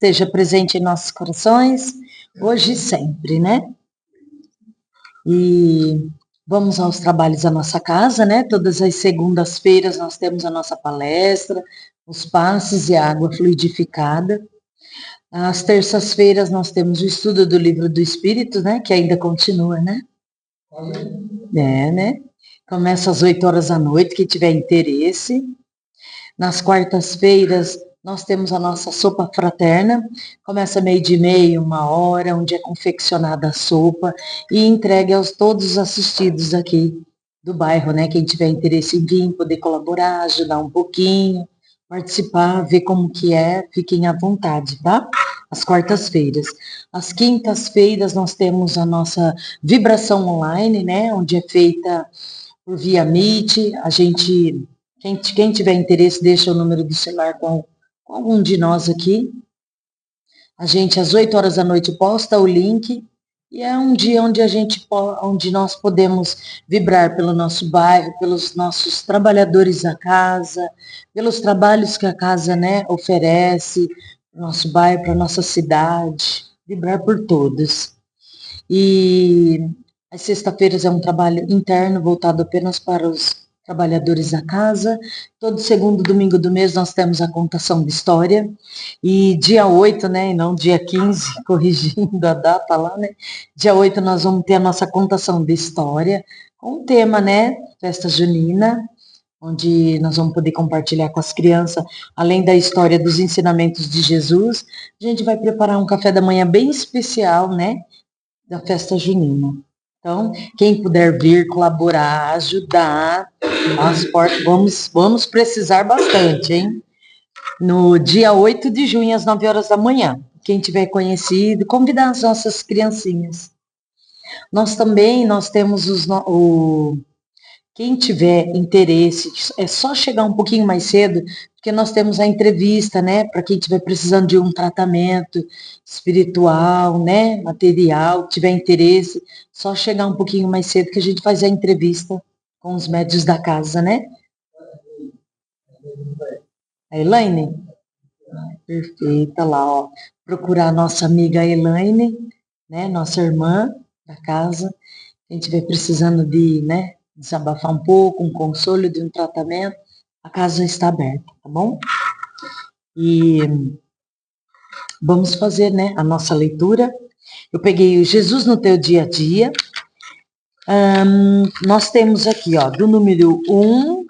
esteja presente em nossos corações, hoje e sempre, né? E vamos aos trabalhos da nossa casa, né? Todas as segundas-feiras nós temos a nossa palestra, os passes e a água fluidificada. Às terças-feiras nós temos o estudo do Livro do Espírito, né? Que ainda continua, né? Né? Começa às 8 horas da noite, quem tiver interesse. Nas quartas-feiras, nós temos a nossa sopa fraterna. Começa 12h30, 1h, onde é confeccionada a sopa e entregue aos todos os assistidos aqui do bairro, né? Quem tiver interesse em vir, poder colaborar, ajudar um pouquinho, participar, ver como que é, fiquem à vontade, tá? Às quartas-feiras. Às quintas-feiras, nós temos a nossa vibração online, né? Onde é feita por via Meet. A gente... Quem tiver interesse, deixa o número do celular com algum de nós aqui. A gente, às 8 horas da noite, posta o link. E é um dia onde nós podemos vibrar pelo nosso bairro, pelos nossos trabalhadores da casa, pelos trabalhos que a casa, né, oferece, para o nosso bairro, para a nossa cidade. Vibrar por todos. E as sextas-feiras é um trabalho interno, voltado apenas para os trabalhadores da casa. Todo segundo domingo do mês nós temos a contação de história. E dia 8, né, e não dia 15, corrigindo a data lá, né? Dia 8 nós vamos ter a nossa contação de história, com o tema, né, festa junina, onde nós vamos poder compartilhar com as crianças, além da história dos ensinamentos de Jesus. A gente vai preparar um café da manhã bem especial, né, da festa junina. Então, quem puder vir, colaborar, ajudar, as portas, vamos precisar bastante, hein? No dia 8 de junho, às 9 horas da manhã. Quem tiver conhecido, convidar as nossas criancinhas. Nós temos quem tiver interesse, é só chegar um pouquinho mais cedo, porque nós temos a entrevista, né, para quem estiver precisando de um tratamento espiritual, né, material, tiver interesse, só chegar um pouquinho mais cedo que a gente faz a entrevista com os médios da casa, né? A Elaine? Perfeita, lá, ó. Procurar a nossa amiga Elaine, né, nossa irmã da casa, quem estiver precisando de, né, desabafar um pouco, um consolo, de um tratamento, a casa está aberta, tá bom? E vamos fazer, né, a nossa leitura. Eu peguei o Jesus no Teu Dia a Dia. Nós temos aqui, ó, do número 1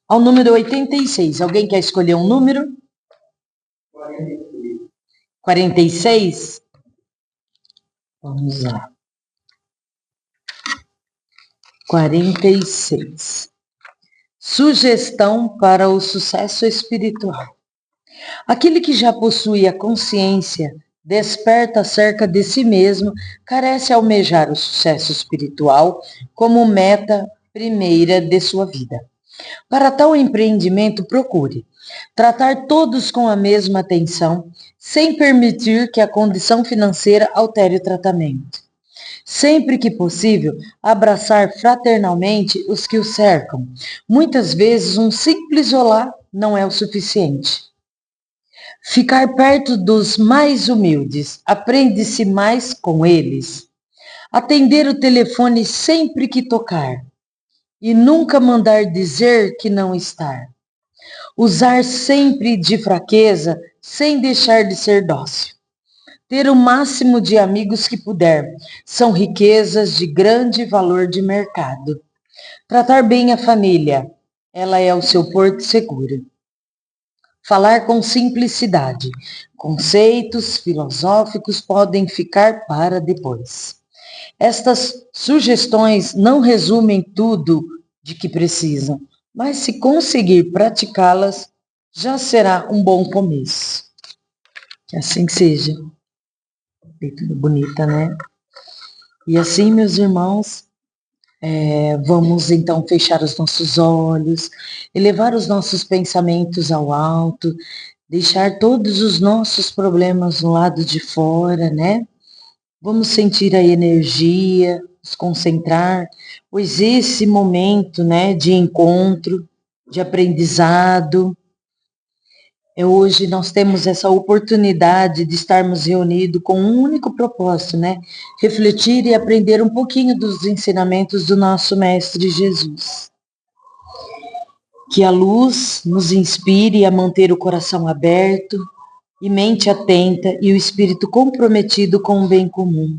ao número 86. Alguém quer escolher um número? 46? Vamos lá. 46. Sugestão para o sucesso espiritual. Aquele que já possui a consciência, desperta acerca de si mesmo, carece almejar o sucesso espiritual como meta primeira de sua vida. Para tal empreendimento, procure tratar todos com a mesma atenção, sem permitir que a condição financeira altere o tratamento. Sempre que possível, abraçar fraternalmente os que o cercam. Muitas vezes, um simples olá não é o suficiente. Ficar perto dos mais humildes, aprende-se mais com eles. Atender o telefone sempre que tocar e nunca mandar dizer que não está. Usar sempre de fraqueza sem deixar de ser dócil. Ter o máximo de amigos que puder. São riquezas de grande valor de mercado. Tratar bem a família. Ela é o seu porto seguro. Falar com simplicidade. Conceitos filosóficos podem ficar para depois. Estas sugestões não resumem tudo de que precisam, mas se conseguir praticá-las, já será um bom começo. Que assim seja. Tudo bonita, né? E assim, meus irmãos, vamos então fechar os nossos olhos, elevar os nossos pensamentos ao alto, deixar todos os nossos problemas no lado de fora, né? Vamos sentir a energia, nos concentrar, pois esse momento, né, de encontro, de aprendizado, Hoje nós temos essa oportunidade de estarmos reunidos com um único propósito, né? Refletir e aprender um pouquinho dos ensinamentos do nosso Mestre Jesus. Que a luz nos inspire a manter o coração aberto e mente atenta e o espírito comprometido com o bem comum.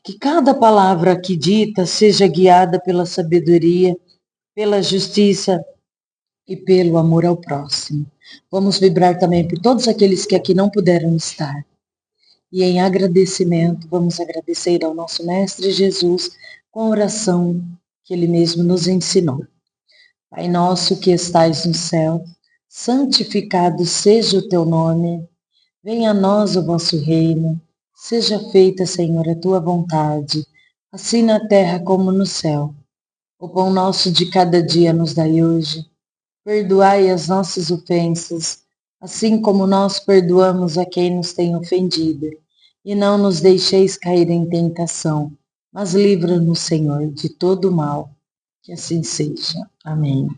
Que cada palavra aqui dita seja guiada pela sabedoria, pela justiça e pelo amor ao próximo. Vamos vibrar também por todos aqueles que aqui não puderam estar. E em agradecimento, vamos agradecer ao nosso Mestre Jesus com a oração que ele mesmo nos ensinou. Pai nosso que estais no céu, santificado seja o teu nome. Venha a nós o vosso reino. Seja feita, Senhor, a tua vontade, assim na terra como no céu. O pão nosso de cada dia nos dai hoje. Perdoai as nossas ofensas, assim como nós perdoamos a quem nos tem ofendido. E não nos deixeis cair em tentação, mas livra-nos, Senhor, de todo o mal. Que assim seja. Amém.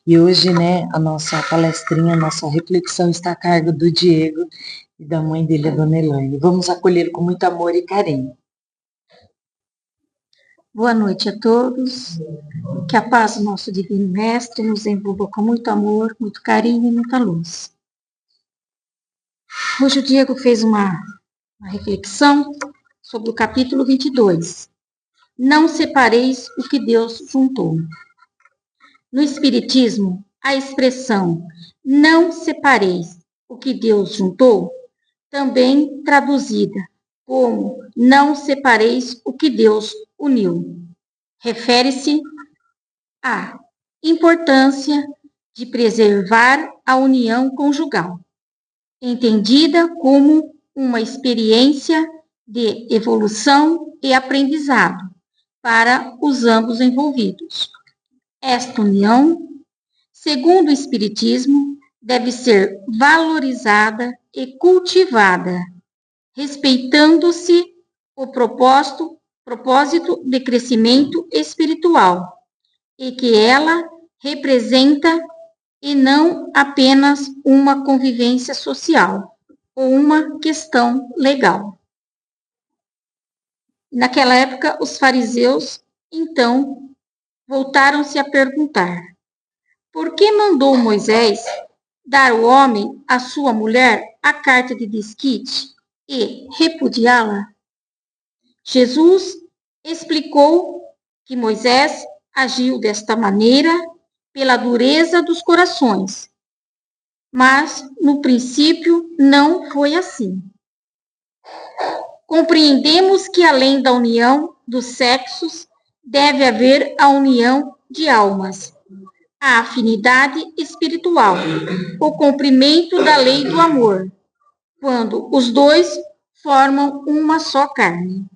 E hoje, né, a nossa palestrinha, a nossa reflexão está a cargo do Diego e da mãe dele, a Dona Elaine. Vamos acolher com muito amor e carinho. Boa noite a todos. Que a paz do nosso Divino Mestre nos envolva com muito amor, muito carinho e muita luz. Hoje o Diego fez uma reflexão sobre o capítulo 22. Não separeis o que Deus juntou. No Espiritismo, a expressão não separeis o que Deus juntou, também traduzida como não separeis o que Deus uniu, refere-se à importância de preservar a união conjugal, entendida como uma experiência de evolução e aprendizado para os ambos envolvidos. Esta união, segundo o Espiritismo, deve ser valorizada e cultivada, respeitando-se o propósito de crescimento espiritual e que ela representa e não apenas uma convivência social ou uma questão legal. Naquela época, os fariseus, então, voltaram-se a perguntar: por que mandou Moisés dar ao homem a sua mulher a carta de desquite e repudiá-la? Jesus explicou que Moisés agiu desta maneira pela dureza dos corações, mas no princípio não foi assim. Compreendemos que além da união dos sexos, deve haver a união de almas, a afinidade espiritual, o cumprimento da lei do amor, quando os dois formam uma só carne.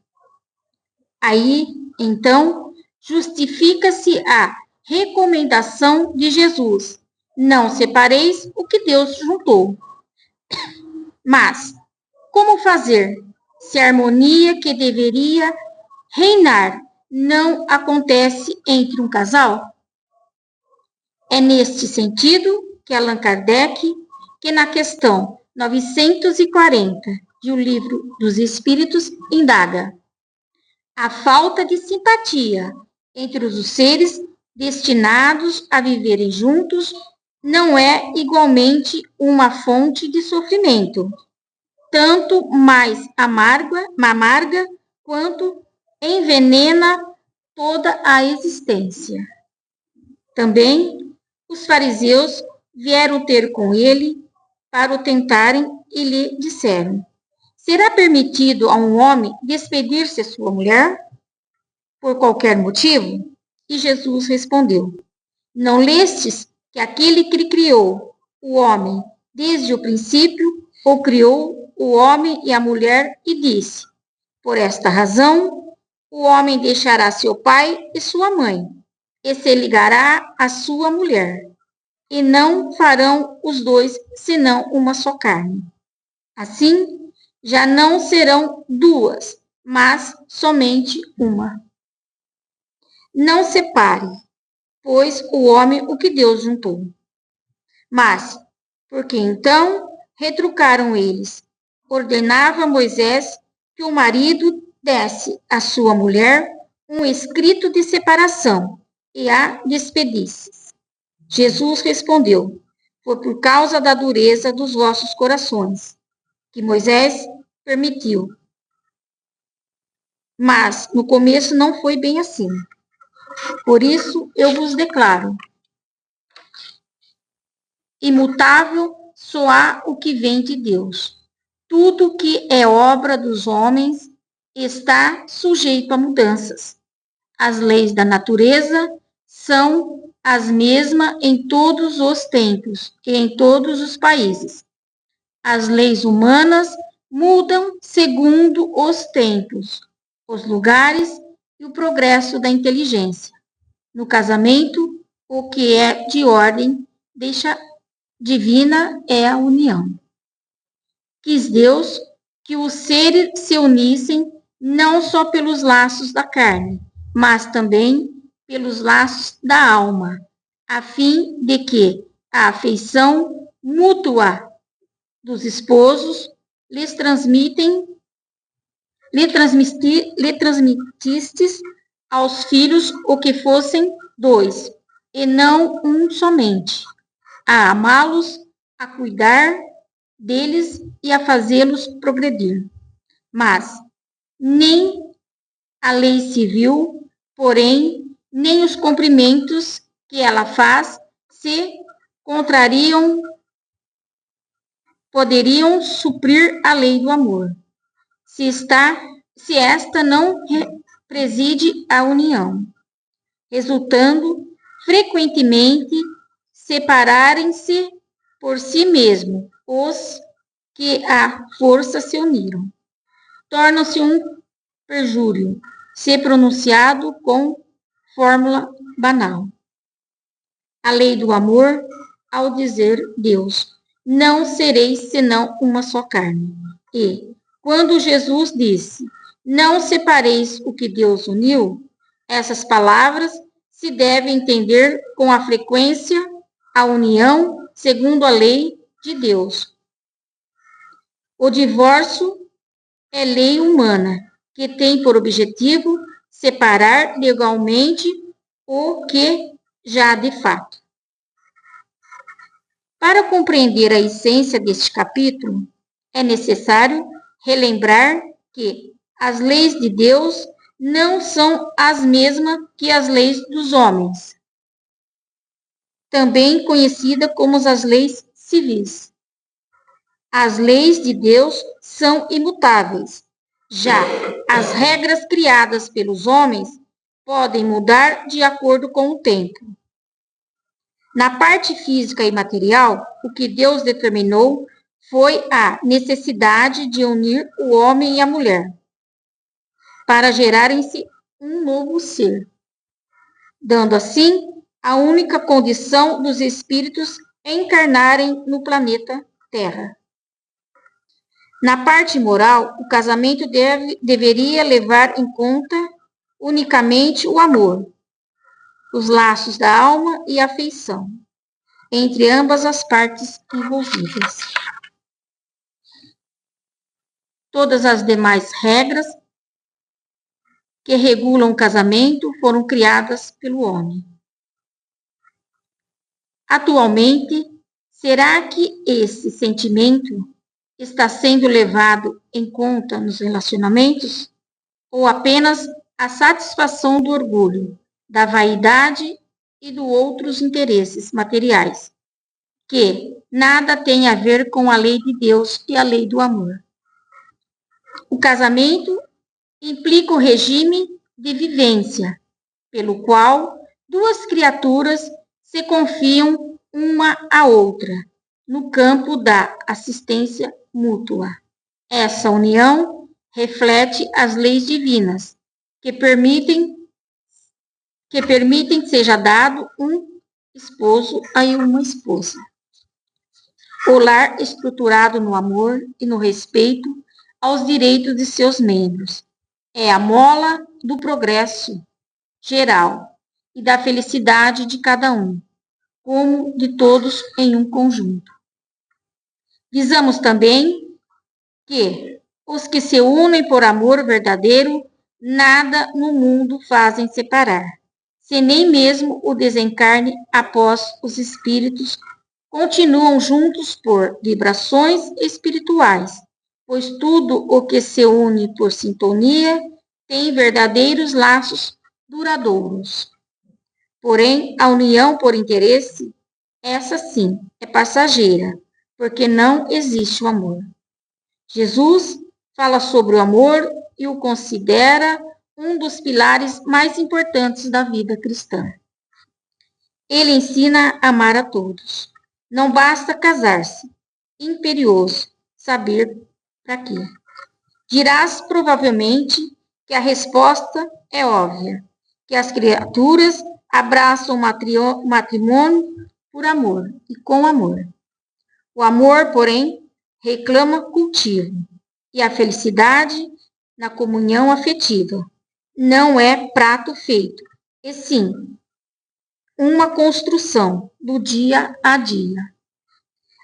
Aí, então, justifica-se a recomendação de Jesus: não separeis o que Deus juntou. Mas, como fazer se a harmonia que deveria reinar não acontece entre um casal? É neste sentido que Allan Kardec, que na questão 940 de O Livro dos Espíritos, indaga: a falta de simpatia entre os seres destinados a viverem juntos não é igualmente uma fonte de sofrimento, tanto mais amarga quanto envenena toda a existência. Também os fariseus vieram ter com ele para o tentarem e lhe disseram: será permitido a um homem despedir-se de sua mulher por qualquer motivo? E Jesus respondeu: não lestes que aquele que criou o homem desde o princípio, ou criou o homem e a mulher, e disse: por esta razão, o homem deixará seu pai e sua mãe, e se ligará à sua mulher, e não farão os dois senão uma só carne. Assim, já não serão duas, mas somente uma. Não separe, pois, o homem o que Deus juntou. Mas, Porque então retrucaram eles: ordenava Moisés que o marido desse à sua mulher um escrito de separação e a despedisse. Jesus respondeu: foi por causa da dureza dos vossos corações que Moisés permitiu. Mas no começo não foi bem assim. Por isso eu vos declaro: imutável só há o que vem de Deus. Tudo que é obra dos homens está sujeito a mudanças. As leis da natureza são as mesmas em todos os tempos e em todos os países. As leis humanas mudam segundo os tempos, os lugares e o progresso da inteligência. No casamento, o que é de ordem divina é a união. Quis Deus que os seres se unissem não só pelos laços da carne, mas também pelos laços da alma, a fim de que a afeição mútua dos esposos lhes transmitistes aos filhos o que fossem dois, e não um somente, a amá-los, a cuidar deles e a fazê-los progredir. Mas nem a lei civil, porém, nem os cumprimentos que ela faz se contrariam, poderiam suprir a lei do amor, se esta não preside a união, resultando frequentemente separarem-se por si mesmos os que à força se uniram. Torna-se um perjúrio ser pronunciado com fórmula banal. A lei do amor, ao dizer Deus: não sereis senão uma só carne. E, quando Jesus disse: não separeis o que Deus uniu, essas palavras se devem entender com a frequência a união segundo a lei de Deus. O divórcio é lei humana, que tem por objetivo separar legalmente o que já de fato. Para compreender a essência deste capítulo, é necessário relembrar que as leis de Deus não são as mesmas que as leis dos homens, também conhecidas como as leis civis. As leis de Deus são imutáveis. Já as regras criadas pelos homens podem mudar de acordo com o tempo. Na parte física e material, o que Deus determinou foi a necessidade de unir o homem e a mulher para gerarem-se um novo ser, dando assim a única condição dos espíritos encarnarem no planeta Terra. Na parte moral, o casamento deveria levar em conta unicamente o amor, os laços da alma e a afeição entre ambas as partes envolvidas. Todas as demais regras que regulam o casamento foram criadas pelo homem. Atualmente, será que esse sentimento está sendo levado em conta nos relacionamentos? Ou apenas a satisfação do orgulho, da vaidade e dos outros interesses materiais, que nada tem a ver com a lei de Deus e a lei do amor? O casamento implica o regime de vivência, pelo qual duas criaturas se confiam uma à outra no campo da assistência mútua. Essa união reflete as leis divinas que permitem seja dado um esposo a uma esposa. O lar estruturado no amor e no respeito aos direitos de seus membros é a mola do progresso geral e da felicidade de cada um, como de todos em um conjunto. Visamos também que os que se unem por amor verdadeiro, nada no mundo fazem separar, se nem mesmo o desencarne após os espíritos continuam juntos por vibrações espirituais, pois tudo o que se une por sintonia tem verdadeiros laços duradouros. Porém, a união por interesse, essa sim, é passageira, porque não existe o amor. Jesus fala sobre o amor e o considera um dos pilares mais importantes da vida cristã. Ele ensina a amar a todos. Não basta casar-se. Imperioso saber para quê. Dirás provavelmente que a resposta é óbvia, que as criaturas abraçam o matrimônio por amor e com amor. O amor, porém, reclama cultivo, e a felicidade na comunhão afetiva não é prato feito, e sim uma construção do dia a dia.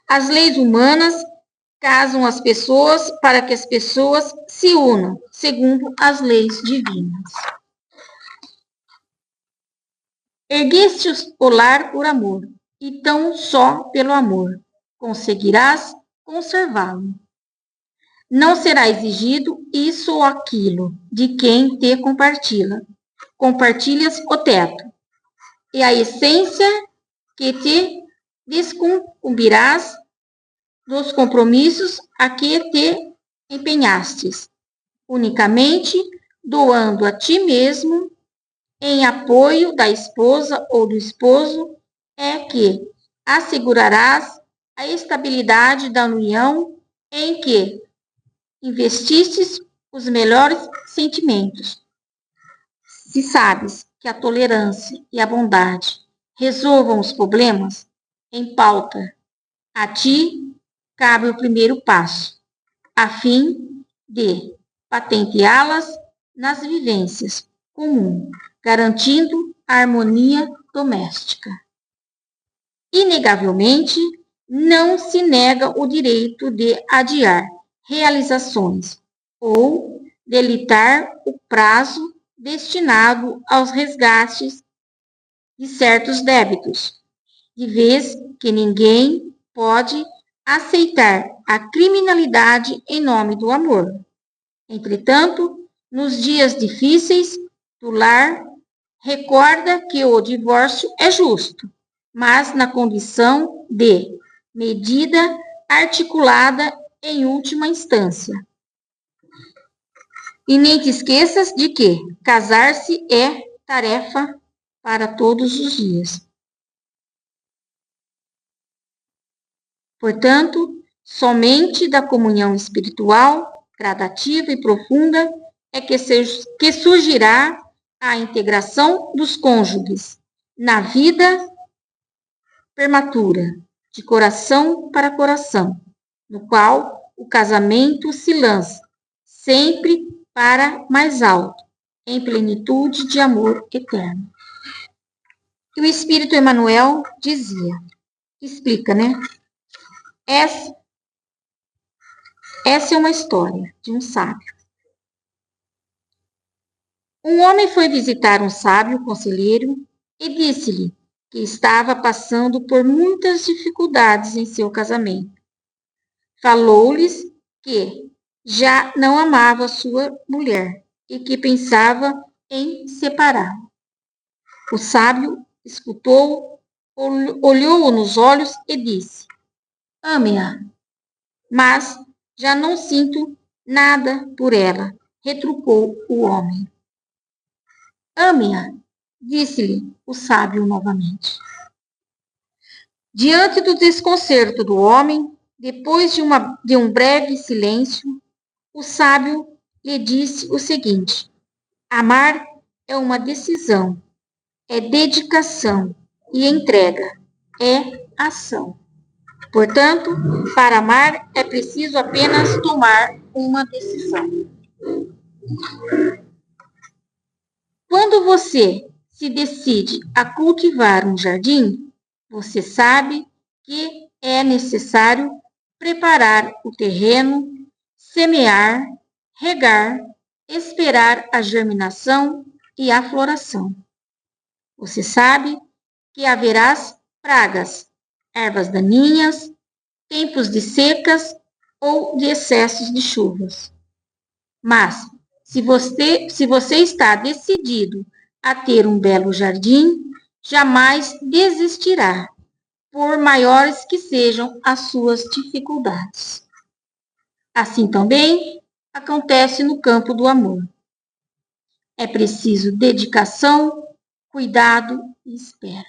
As leis humanas casam as pessoas para que as pessoas se unam, segundo as leis divinas. Ergueste o lar por amor, e tão só pelo amor conseguirás conservá-lo. Não será exigido isso ou aquilo de quem te compartilha. Compartilhas o teto e a essência que te descumprirás dos compromissos a que te empenhastes, unicamente doando a ti mesmo em apoio da esposa ou do esposo, é que assegurarás a estabilidade da união em que investistes os melhores sentimentos. Se sabes que a tolerância e a bondade resolvam os problemas em pauta, a ti cabe o primeiro passo, a fim de patenteá-las nas vivências comuns, garantindo a harmonia doméstica. Inegavelmente, não se nega o direito de adiar realizações ou delitar o prazo destinado aos resgates de certos débitos, de vez que ninguém pode aceitar a criminalidade em nome do amor. Entretanto, nos dias difíceis do lar, recorda que o divórcio é justo, mas na condição de medida articulada em última instância. E nem te esqueças de que casar-se é tarefa para todos os dias. Portanto, somente da comunhão espiritual, gradativa e profunda, é que surgirá a integração dos cônjuges na vida prematura, de coração para coração, no qual o casamento se lança sempre para mais alto, em plenitude de amor eterno. E o Espírito Emmanuel dizia, explica, né? Essa é uma história de um sábio. Um homem foi visitar um sábio conselheiro e disse-lhe que estava passando por muitas dificuldades em seu casamento. Falou-lhes que já não amava sua mulher e que pensava em separá-la. O sábio escutou, olhou-o nos olhos e disse: ame-a, mas já não sinto nada por ela, retrucou o homem. Ame-a, disse-lhe o sábio novamente. Diante do desconcerto do homem, depois de um breve silêncio, o sábio lhe disse o seguinte: amar é uma decisão, é dedicação e entrega, é ação. Portanto, para amar é preciso apenas tomar uma decisão. Quando você se decide a cultivar um jardim, você sabe que é necessário preparar o terreno, semear, regar, esperar a germinação e a floração. Você sabe que haverá pragas, ervas daninhas, tempos de secas ou de excessos de chuvas. Mas, se você está decidido a ter um belo jardim, jamais desistirá, por maiores que sejam as suas dificuldades. Assim também acontece no campo do amor. É preciso dedicação, cuidado e espera.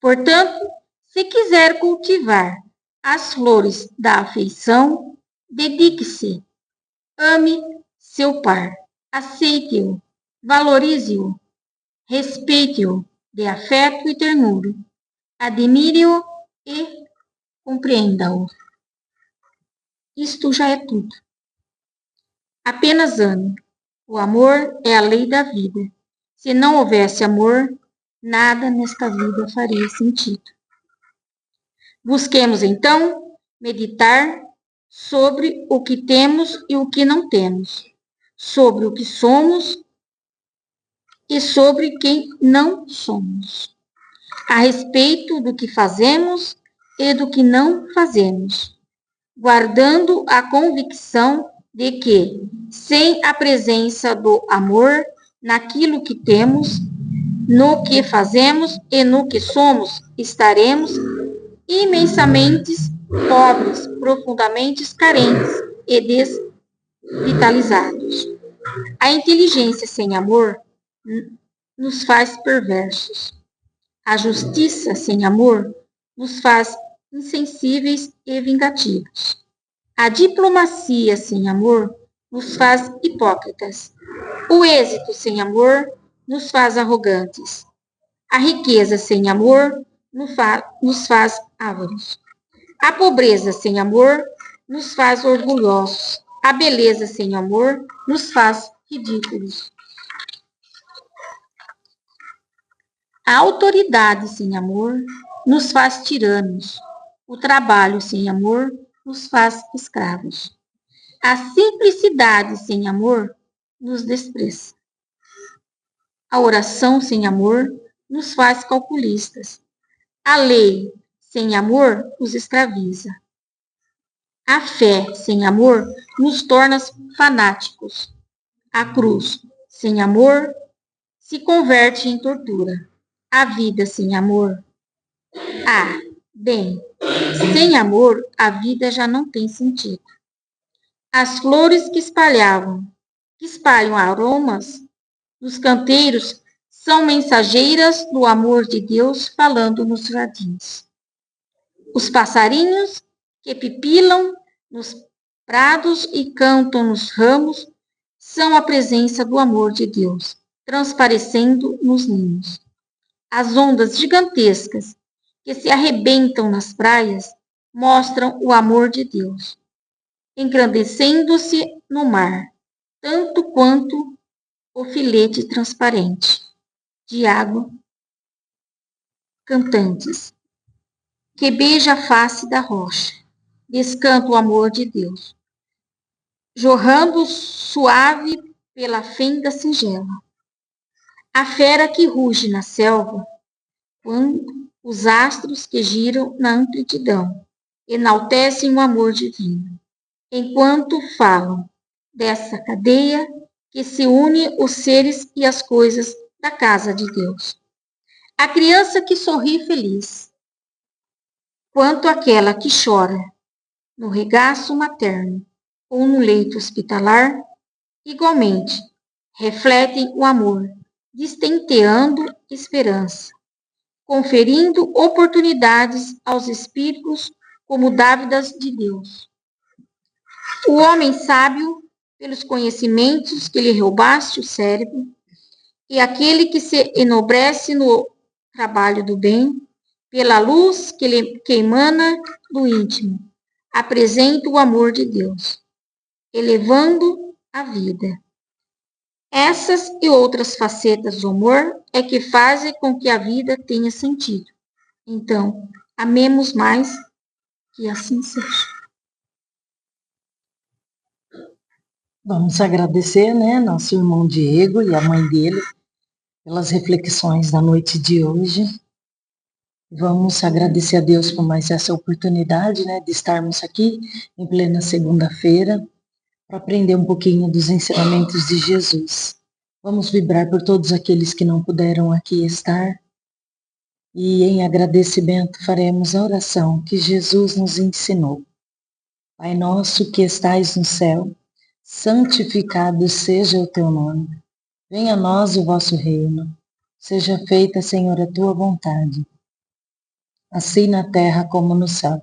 Portanto, se quiser cultivar as flores da afeição, dedique-se, ame seu par, aceite-o, valorize-o, respeite-o, dê afeto e ternura, admire-o e compreenda-o. Isto já é tudo. Apenas ame. O amor é a lei da vida. Se não houvesse amor, nada nesta vida faria sentido. Busquemos, então, meditar sobre o que temos e o que não temos, sobre o que somos e sobre quem não somos, a respeito do que fazemos e do que não fazemos, guardando a convicção de que, sem a presença do amor naquilo que temos, no que fazemos e no que somos, estaremos imensamente pobres, profundamente carentes e desvitalizados. A inteligência sem amor nos faz perversos. A justiça sem amor nos faz insensíveis e vingativos. A diplomacia sem amor nos faz hipócritas. O êxito sem amor nos faz arrogantes. A riqueza sem amor nos faz ávaros. A pobreza sem amor nos faz orgulhosos. A beleza sem amor nos faz ridículos. A autoridade sem amor nos faz tiranos. O trabalho sem amor nos faz escravos. A simplicidade sem amor nos despreza. A oração sem amor nos faz calculistas. A lei sem amor nos escraviza. A fé sem amor nos torna fanáticos. A cruz sem amor se converte em tortura. A vida sem amor. Sem amor, a vida já não tem sentido. As flores que espalham aromas nos canteiros, são mensageiras do amor de Deus falando nos jardins. Os passarinhos que pipilam nos prados e cantam nos ramos são a presença do amor de Deus, transparecendo nos ninhos. As ondas gigantescas que se arrebentam nas praias mostram o amor de Deus, engrandecendo-se no mar, tanto quanto o filete transparente de água cantantes, que beija a face da rocha, descanta o amor de Deus, jorrando suave pela fenda singela. A fera que ruge na selva, quando os astros que giram na amplidão enaltecem o amor divino, enquanto falam dessa cadeia que se une os seres e as coisas da casa de Deus. A criança que sorri feliz, quanto aquela que chora no regaço materno ou no leito hospitalar, igualmente refletem o amor, destenteando esperança, conferindo oportunidades aos espíritos como dávidas de Deus. O homem sábio, pelos conhecimentos que lhe roubaste o cérebro, e aquele que se enobrece no trabalho do bem, pela luz que emana do íntimo, apresenta o amor de Deus, elevando a vida. Essas e outras facetas do amor é que fazem com que a vida tenha sentido. Então, amemos mais Que assim seja. Vamos agradecer, né, nosso irmão Diego e a mãe dele pelas reflexões da noite de hoje. Vamos agradecer a Deus por mais essa oportunidade, né, de estarmos aqui em plena segunda-feira para aprender um pouquinho dos ensinamentos de Jesus. Vamos vibrar por todos aqueles que não puderam aqui estar e em agradecimento faremos a oração que Jesus nos ensinou. Pai nosso que estais no céu, santificado seja o teu nome. Venha a nós o vosso reino. Seja feita, Senhor, a tua vontade, assim na terra como no céu.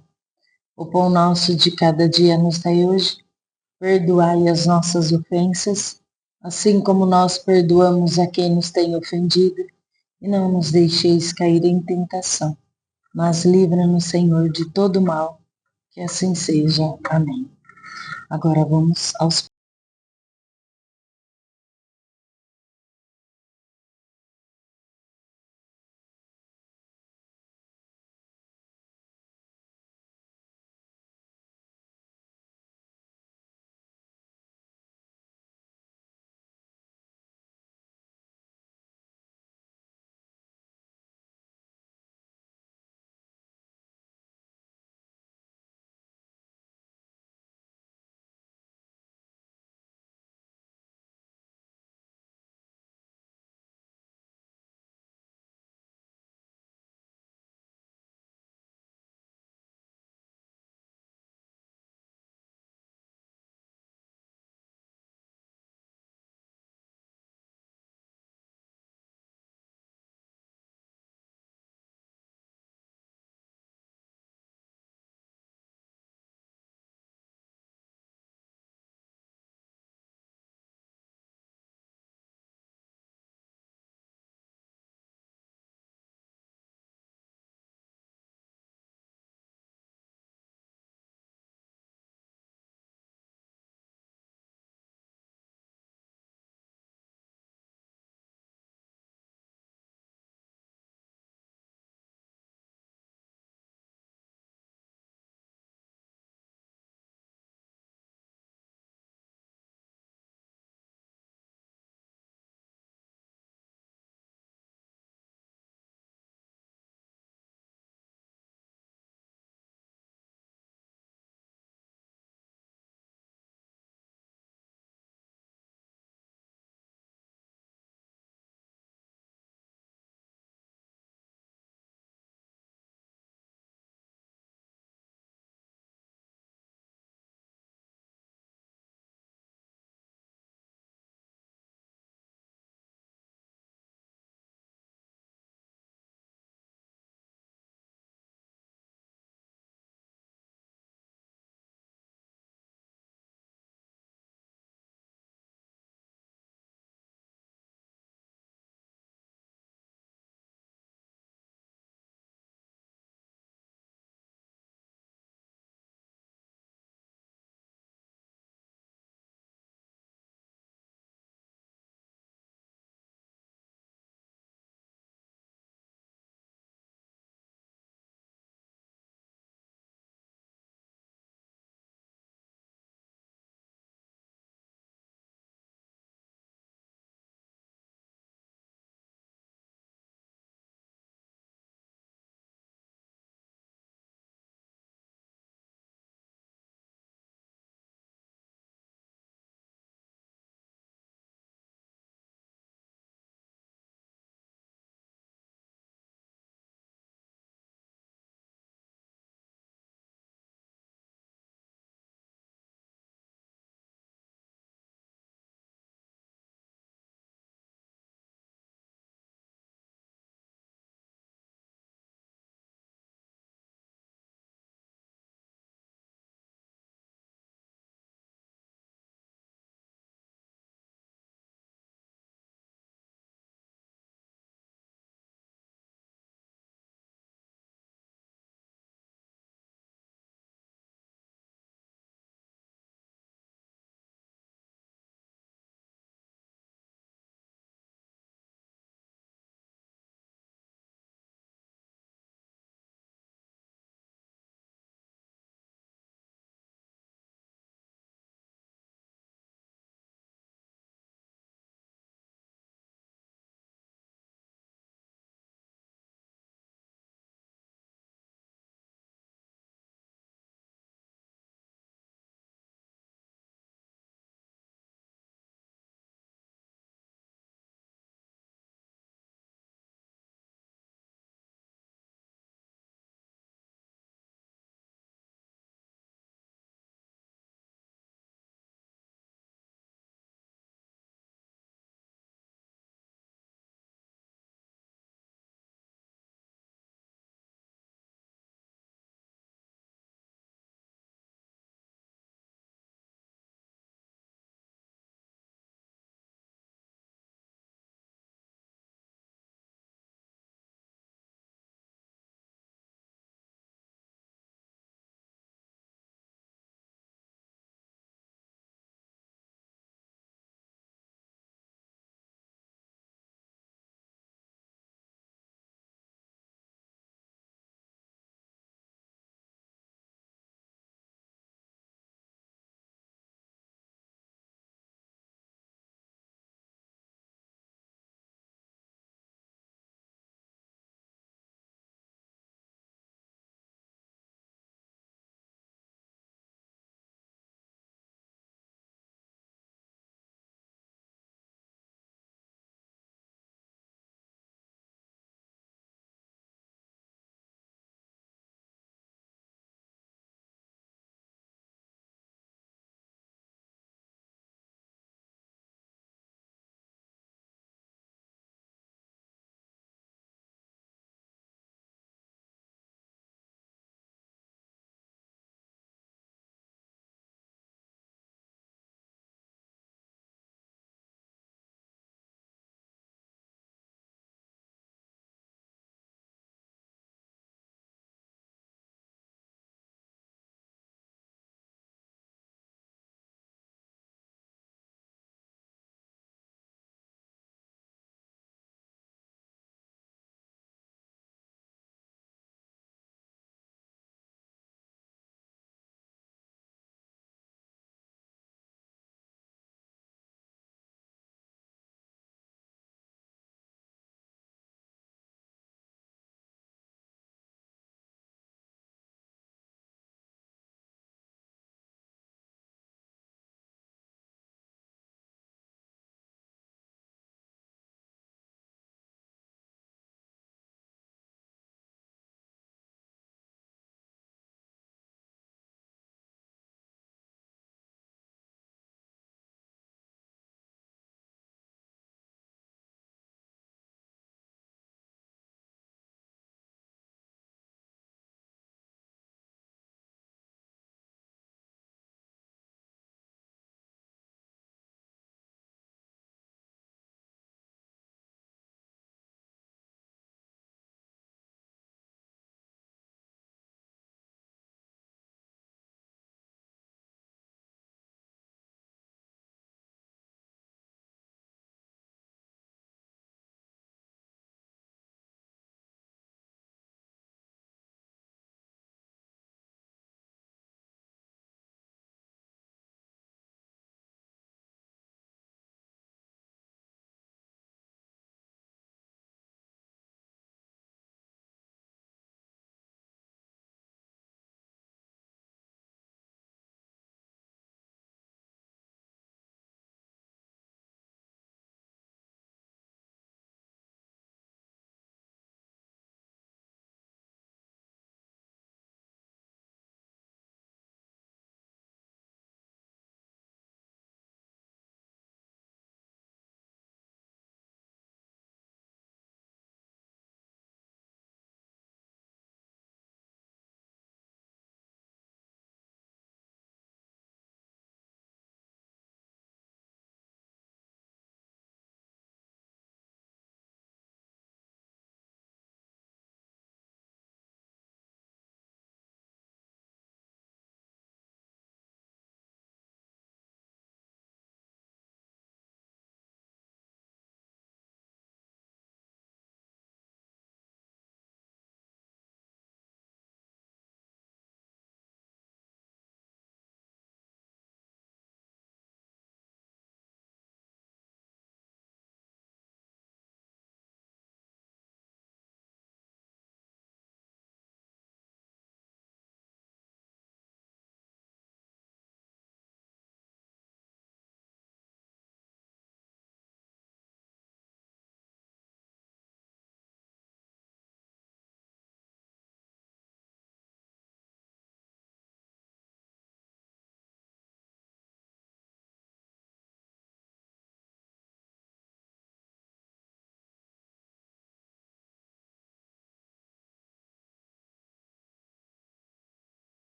O pão nosso de cada dia nos dai hoje. Perdoai as nossas ofensas, assim como nós perdoamos a quem nos tem ofendido. E não nos deixeis cair em tentação, mas livra-nos, Senhor, de todo mal. Que assim seja. Amém. Agora vamos aos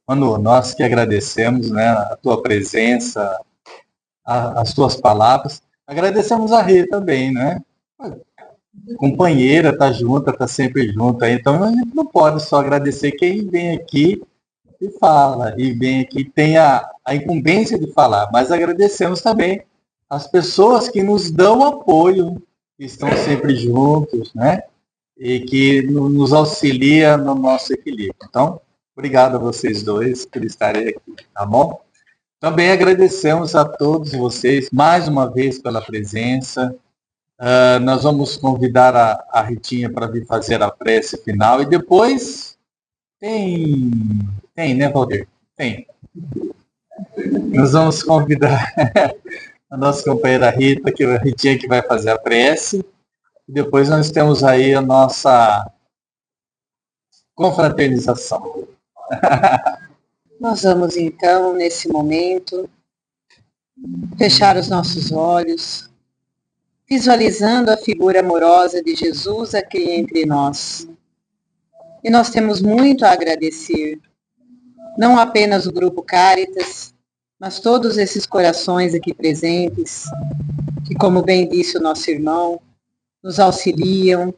Manu, nós que agradecemos, né, a tua presença, as tuas palavras. Agradecemos a Rê também, né? Companheira, tá junta, tá sempre junto. Então a gente não pode só agradecer quem vem aqui e fala, e vem aqui tem a incumbência de falar, mas agradecemos também as pessoas que nos dão apoio, que estão sempre juntos, né? E que nos auxilia no nosso equilíbrio. Então, obrigado a vocês dois por estarem aqui, tá bom? Também agradecemos a todos vocês mais uma vez pela presença. Nós vamos convidar a Ritinha para vir fazer a prece final e depois tem, né, Valdir? Tem. Nós vamos convidar a nossa companheira Rita, que é a Ritinha que vai fazer a prece. E depois nós temos aí a nossa confraternização. Nós vamos então, nesse momento, fechar os nossos olhos, visualizando a figura amorosa de Jesus aqui entre nós. E nós temos muito a agradecer, não apenas o Grupo Caritas, mas todos esses corações aqui presentes, que, como bem disse o nosso irmão, nos auxiliam,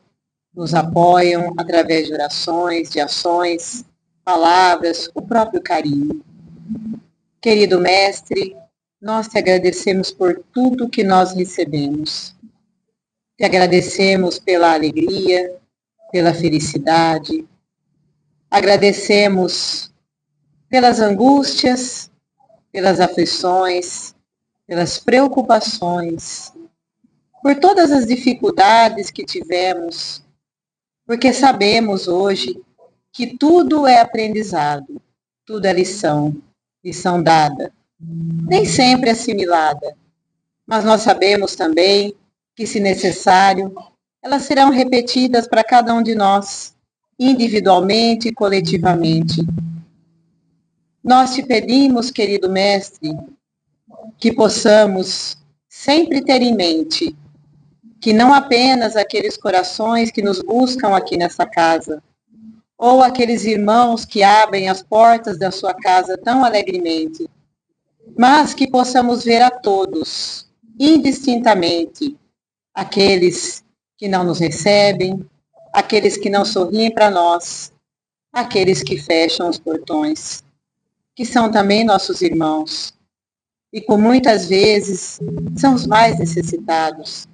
nos apoiam através de orações, de ações, palavras, o próprio carinho. Querido Mestre, nós te agradecemos por tudo que nós recebemos. Te agradecemos pela alegria, pela felicidade. Agradecemos pelas angústias, pelas aflições, pelas preocupações, por todas as dificuldades que tivemos, porque sabemos hoje que tudo é aprendizado, tudo é lição, lição dada, nem sempre assimilada, mas nós sabemos também que, se necessário, elas serão repetidas para cada um de nós, individualmente e coletivamente. Nós te pedimos, querido Mestre, que possamos sempre ter em mente que não apenas aqueles corações que nos buscam aqui nessa casa, ou aqueles irmãos que abrem as portas da sua casa tão alegremente, mas que possamos ver a todos, indistintamente, aqueles que não nos recebem, aqueles que não sorriem para nós, aqueles que fecham os portões, que são também nossos irmãos, e com muitas vezes são os mais necessitados,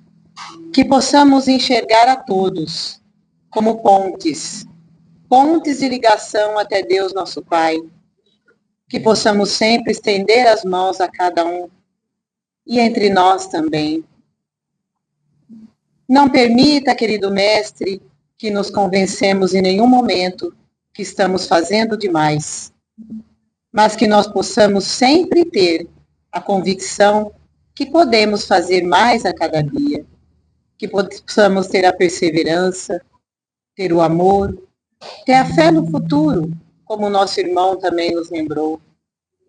que possamos enxergar a todos como pontes, pontes de ligação até Deus nosso Pai, que possamos sempre estender as mãos a cada um, e entre nós também. Não permita, querido Mestre, que nos convencemos em nenhum momento que estamos fazendo demais, mas que nós possamos sempre ter a convicção que podemos fazer mais a cada dia, que possamos ter a perseverança, ter o amor, ter a fé no futuro, como o nosso irmão também nos lembrou,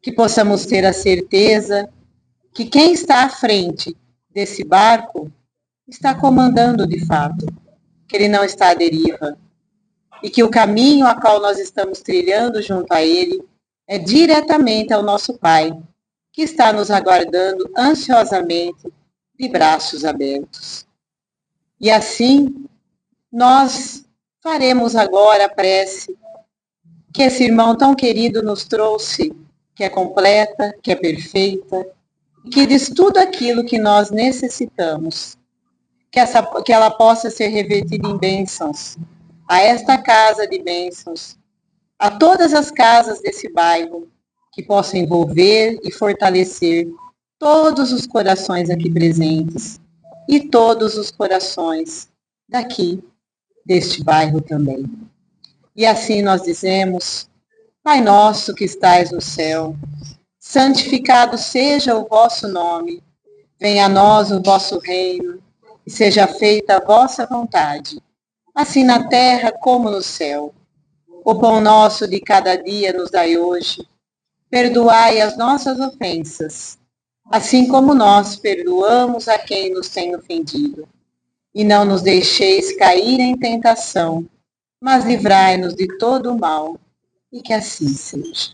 que possamos ter a certeza que quem está à frente desse barco está comandando de fato, que ele não está à deriva, e que o caminho a qual nós estamos trilhando junto a ele é diretamente ao nosso Pai, que está nos aguardando ansiosamente de braços abertos. E assim, nós faremos agora a prece que esse irmão tão querido nos trouxe, que é completa, que é perfeita, que diz tudo aquilo que nós necessitamos, que ela possa ser revertida em bênçãos, a esta casa de bênçãos, a todas as casas desse bairro, que possam envolver e fortalecer todos os corações aqui presentes e todos os corações daqui, deste bairro também. E assim nós dizemos: Pai nosso que estais no céu, santificado seja o vosso nome, venha a nós o vosso reino, e seja feita a vossa vontade, assim na terra como no céu. O pão nosso de cada dia nos dai hoje, perdoai as nossas ofensas, assim como nós perdoamos a quem nos tem ofendido. E não nos deixeis cair em tentação, mas livrai-nos de todo o mal, e que assim seja.